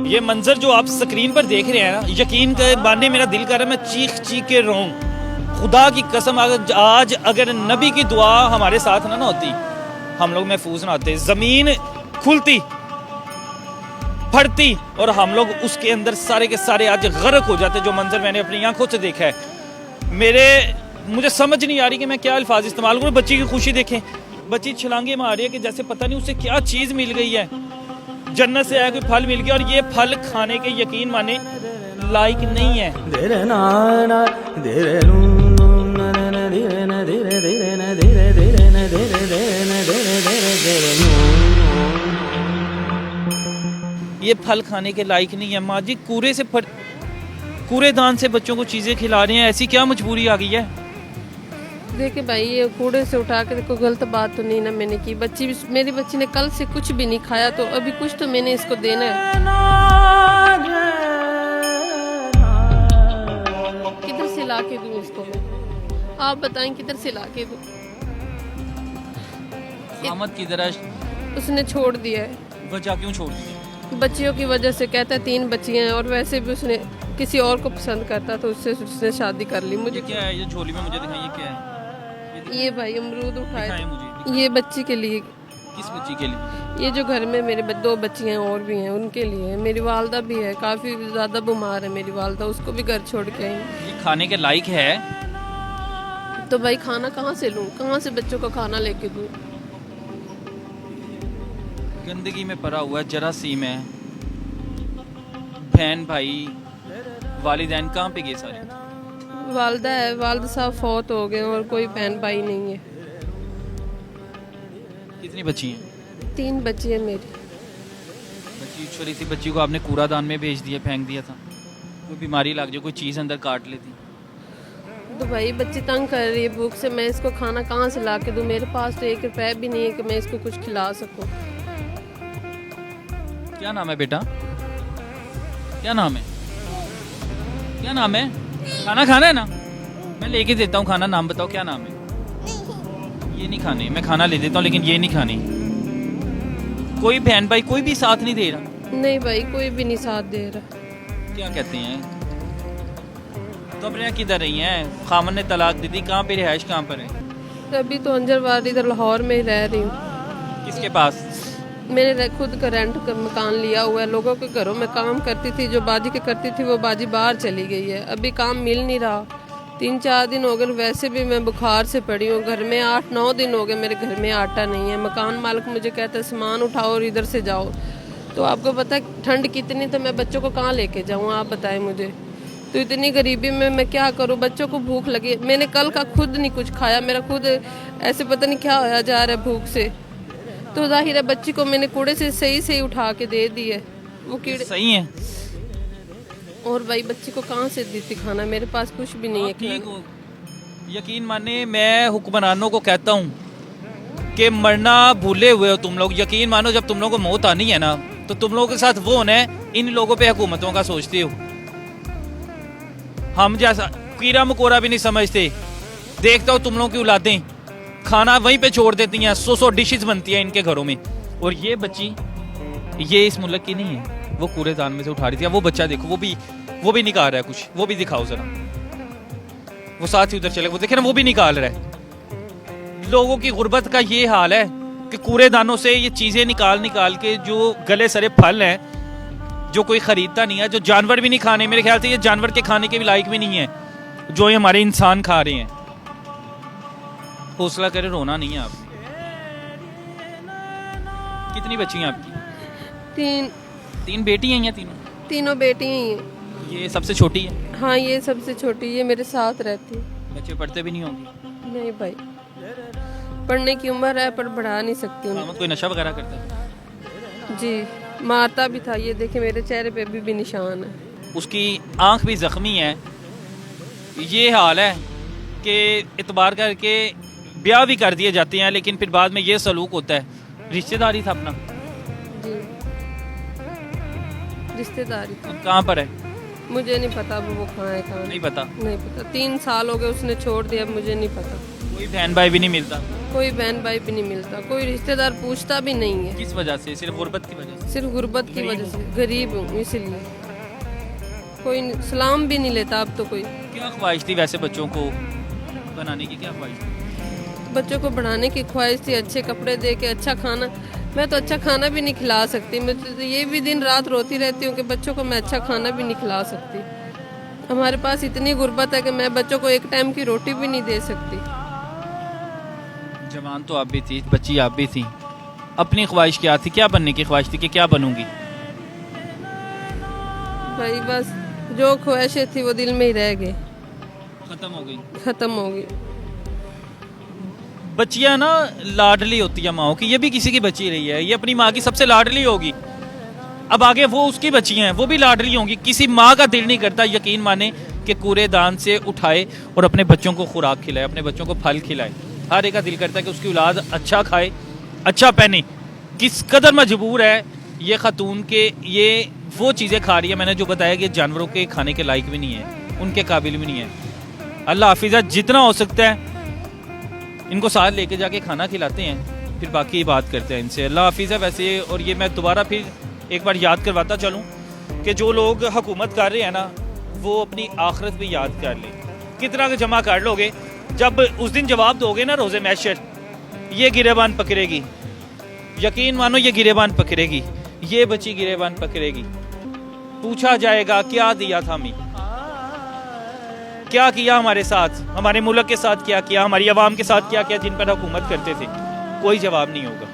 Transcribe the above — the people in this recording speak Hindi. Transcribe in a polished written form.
ये मंजर जो आप स्क्रीन पर देख रहे हैं ना, यकीन कर माने मेरा दिल कर रहा है मैं चीख चीख के रोऊं। खुदा की कसम, आज अगर नबी की दुआ हमारे साथ ना होती, हम लोग महफूज ना होते। जमीन खुलती फटती और हम लोग उसके अंदर सारे के सारे आज गर्क हो जाते। जो मंजर मैंने अपनी आंखों से देखा है, मुझे समझ नहीं आ रही कि मैं क्या अल्फाज इस्तेमाल करूं। बच्ची की खुशी देखें, बच्ची छलांगे मार रही है कि जैसे पता नहीं उसे क्या चीज़ मिल गई है, जन्नत से आया कोई फल मिल गया, और ये फल खाने के यकीन माने लायक नहीं है। ये फल खाने के लायक नहीं है। माँ जी कूड़ेदान से बच्चों को चीज़ें खिला रहे हैं, ऐसी क्या मजबूरी आ गई है? देखिए भाई, ये कूड़े से उठा के कोई गलत बात तो नहीं ना मैंने की। मेरी बच्ची ने कल से कुछ भी नहीं खाया, तो अभी कुछ तो मैंने इसको देना है। किधर से ला के दूं इसको मैं? आप बताएं किधर से ला के दूं? आमद किधर है? उसने छोड़ दिया है। वजह क्यों छोड़ दी? बच्चियों की वजह से। कहता है 3 बच्चियां हैं और वैसे भी उसने किसी और को पसंद करता, तो उसने शादी कर ली। मुझे क्या है ये झोली में? मुझे दिखाइए क्या है ये भाई अमरूद उठाए मुझे। ये बच्ची के लिए। किस बच्ची के लिए? ये जो घर में मेरे 2 बच्चियां और भी हैं उनके लिए। मेरी वालदा भी है, काफ़ी ज़्यादा बीमार है मेरी वालदा, उसको भी घर छोड़ के आई। ये खाने के लायक है? तो भाई खाना कहाँ से लूँ, कहाँ से बच्चों को खाना लेके दूँ? गंदगी में पड़ा हुआ है, जरासीम है। बहन भाई वालिदैन कहाँ पे गए सारे? वालदा है, वालद साहब फौत हो गए और कोई बहन भाई नहीं है। कितनी बच्ची हैं? 3 बच्ची है मेरी। बच्ची छोटी सी बच्ची को आपने कूड़ादान में भेज दिया, फेंक दिया था। कोई बीमारी लग जाए, कोई चीज़ अंदर काट लेती। तो भाई बच्ची तंग कर रही है भूख से, मैं इसको खाना कहाँ से ला के दूँ? मेरे पास तो 1 रुपया भी नहीं है कि मैं इसको कुछ खिला सकूँ। क्या नाम है बेटा? क्या नाम है? क्या नाम है? खाना खाना है ना? मैं लेके देता हूँ खाना। नाम बताओ, क्या नाम है? ये नहीं खाने, मैं खाना ले देता हूँ लेकिन ये नहीं खाने। कोई बहन भाई कोई भी साथ नहीं दे रहा? नहीं भाई, कोई भी नहीं साथ दे रहा। क्या कहते हैं? तो अपने यहाँ किधर रही हैं? खामन ने तलाक दी थी, कहाँ पे रिहाइश कहाँ पर है? अभी तो अंजरवाड़ी इधर लाहौर में ही रह रही हूँ। किसके पास? मैंने खुद का रेंट का मकान लिया हुआ है। लोगों के घरों में काम करती थी, जो बाजी के करती थी वो बाजी बाहर चली गई है। अभी काम मिल नहीं रहा। 3-4 दिन हो गए, वैसे भी मैं बुखार से पड़ी हूँ। घर में 8-9 दिन हो गए मेरे घर में आटा नहीं है। मकान मालिक मुझे कहता है सामान उठाओ और इधर से जाओ। तो आपको पता है ठंड कितनी, तो मैं बच्चों को कहाँ लेके जाऊँ? आप बताएं मुझे। तो इतनी गरीबी में मैं क्या करूँ? बच्चों को भूख लगी। मैंने कल का खुद नहीं कुछ खाया, मेरा खुद ऐसे पता नहीं क्या होया जा रहा है भूख से। तो जाहिर है बच्ची को मैंने कूड़े से सही उठा के दे दी है। वो कीड़े सही है। और भाई बच्ची को कहाँ से देती खाना? मेरे पास कुछ भी नहीं है। ठीक हो, यकीन माने मैं हुक्मरानों को कहता हूँ कि मरना भूले हुए हो तुम लोग। यकीन मानो जब तुम लोगों को मौत आनी है ना, तो तुम लोगों के साथ वो होना है। इन लोगों पे हुकूमतों का सोचते हो। हम जैसा कीड़ा मकोड़ा भी नहीं समझते। देखता हो तुम लोगों की औलादें खाना वहीं पे छोड़ देती हैं। 100 डिशेस बनती हैं इनके घरों में। और ये बच्ची, ये इस मुल्क की नहीं है, वो कूड़ेदान में से उठा रही थी। वो बच्चा देखो, वो भी निकाल रहा है कुछ। वो भी दिखाओ जरा, वो साथ ही उधर चले, वो देखे ना, वो भी निकाल रहा है। लोगों की गुर्बत का ये हाल है कि कूड़ेदानों से ये चीजें निकाल के जो गले सरे फल हैं, जो कोई खरीदता नहीं है, जो जानवर भी नहीं खाने, मेरे ख्याल से ये जानवर के खाने के भी लायक भी नहीं है, जो ये हमारे इंसान खा रहे हैं। हौसला करे, रोना नहीं है आपने। कितनी बच्ची हैं आपकी? 3 बेटी हैं या तीनों बेटी ही हैं। ये सबसे छोटी है? हाँ, ये सबसे छोटी, ये मेरे साथ रहती है। बच्चे पढ़ते भी नहीं होंगे? नहीं भाई, पढ़ने की उम्र है पर बढ़ा नहीं सकती हूँ। कोई नशा वगैरह करता है? जी, मारता भी था। ये देखे मेरे चेहरे पे भी निशान है। उसकी आंख भी जख्मी है। ये हाल है कि इतबार करके ब्याह भी कर दिए जाते हैं, लेकिन फिर बाद में ये सलूक होता है। रिश्तेदारी था अपना? जी, रिश्तेदारी था। कहाँ पर है? मुझे नहीं पता वो कहाँ है, कहाँ नहीं पता। 3 साल हो गए उसने छोड़ दिया, मुझे नहीं पता। कोई बहन भाई भी नहीं मिलता? कोई बहन भाई भी नहीं मिलता, कोई रिश्तेदार पूछता भी नहीं है। किस वजह से? सिर्फ गुर्बत की वजह से? सिर्फ गुर्बत की वजह से, गरीब हूँ इसलिए। कोई सलाम भी नहीं लेता अब तो कोई। क्या ख्वाहिश थी वैसे बच्चों को बनाने की, क्या ख्वाहिश थी? बच्चों को बढ़ाने की ख्वाहिश थी, अच्छे कपड़े दे के अच्छा खाना। मैं तो अच्छा खाना भी नहीं खिला सकती, मैं तो ये भी दिन रात रोती रहती हूँ कि बच्चों को मैं अच्छा खाना भी नहीं खिला सकती। हमारे पास इतनी गुर्बत है कि मैं बच्चों को एक टाइम की रोटी भी नहीं दे सकती। जवान तो आप भी थी, बच्ची आप भी थी, अपनी ख्वाहिश क्या थी, क्या बनने की ख्वाहिश थी कि क्या बनूंगी? भाई बस जो ख्वाहिशें थी वो दिल में ही रह गई, खत्म हो गई। खत्म हो गई। बच्चियां ना लाडली होती है माओ की, ये भी किसी की बच्ची रही है, ये अपनी माँ की सबसे लाडली होगी। अब आगे वो उसकी बच्चियां हैं, वो भी लाडली होंगी। किसी माँ का दिल नहीं करता, यकीन माने, कि कूड़ेदान से उठाए और अपने बच्चों को खुराक खिलाए, अपने बच्चों को फल खिलाए। हर एक का दिल करता है कि उसकी औलाद अच्छा खाए, अच्छा पहने। किस कदर मजबूर है ये खातून के, ये वो चीज़ें खा रही है मैंने जो बताया कि जानवरों के खाने के लायक भी नहीं है, उनके काबिल भी नहीं है। अल्लाह हाफिज़, जितना हो सकता है इनको साथ लेके जाके खाना खिलाते हैं, फिर बाकी बात करते हैं इनसे। अल्लाह हाफिज़ है वैसे। और ये मैं दोबारा फिर एक बार याद करवाता चलूँ कि जो लोग हुकूमत कर रहे हैं ना, वो अपनी आखिरत भी याद कर लें। कितना का जमा कर लोगे, जब उस दिन जवाब दोगे ना रोज़े महशर, ये गिरेबान पकड़ेगी, यकीन मानो ये गिरेबान पकड़ेगी, ये बच्ची गिरेबान पकड़ेगी। पूछा जाएगा क्या दिया था हमें, क्या किया हमारे साथ, हमारे मुल्क के साथ क्या किया, हमारी आवाम के साथ क्या किया जिन पर हुकूमत करते थे। कोई जवाब नहीं होगा।